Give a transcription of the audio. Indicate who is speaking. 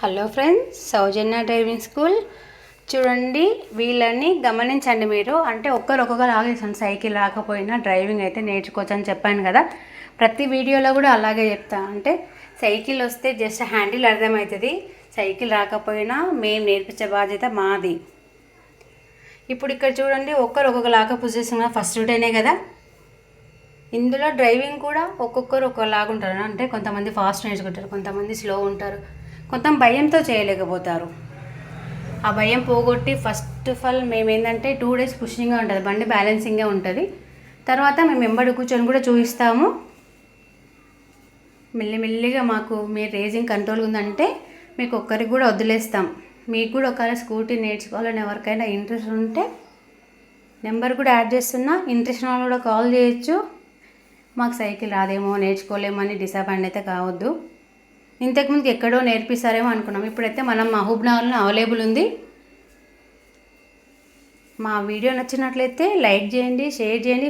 Speaker 1: Hello friends, సౌజన్య driving school. చూడండి, వీళ్ళని గమనించండి మీరు. అంటే ఒక్కొక్కరు ఆగేసాను. సైకిల్ రాకపోయినా డ్రైవింగ్ అయితే నేర్చుకోవచ్చు అని చెప్పాను కదా. ప్రతి వీడియోలో కూడా అలాగే చెప్తా. అంటే సైకిల్ వస్తే జస్ట్ హ్యాండిల్ అర్థమవుతుంది, సైకిల్ రాకపోయినా మేము నేర్పించే బాధ్యత మాది. ఇప్పుడు ఇక్కడ చూడండి, ఒక్కొక్కలాగా పొజిషన్ ఫస్ట్ డేనే కదా. ఇందులో డ్రైవింగ్ కూడా ఒక్కొక్కరు ఒక్కొక్కలాగా ఉంటారు. అంటే కొంతమంది ఫాస్ట్ నేర్చుకుంటారు, కొంతమంది స్లో ఉంటారు, కొంత భయంతో చేయలేకపోతారు. ఆ భయం పోగొట్టి ఫస్ట్ ఆఫ్ ఆల్ మేము ఏంటంటే 2 days పుషింగ్గా ఉంటుంది, బండి బ్యాలెన్సింగ్గా ఉంటుంది. తర్వాత మేము ఎంబడి కూర్చొని కూడా చూపిస్తాము. మెల్లిమెల్లిగా మాకు మీరు రేసింగ్ కంట్రోల్ ఉందంటే మీకు ఒక్కరికి కూడా వదిలేస్తాం. మీకు కూడా ఒకవేళ స్కూటీ నేర్చుకోవాలని ఎవరికైనా ఇంట్రెస్ట్ ఉంటే నెంబర్ కూడా యాడ్ చేస్తున్నా. ఇంట్రెస్ట్ వాళ్ళు కూడా కాల్ చేయొచ్చు. మాకు సైకిల్ రాదేమో, నేర్చుకోలేమో అని డిసప్పాయింట్ అయితే కావద్దు. ఇంతకుముందు ఎక్కడో నేర్పిస్తారేమో అనుకున్నాం, ఇప్పుడైతే మనం మహబూబ్నగర్లో అవైలబుల్ ఉంది. మా వీడియో నచ్చినట్లయితే లైక్ చేయండి, షేర్ చేయండి.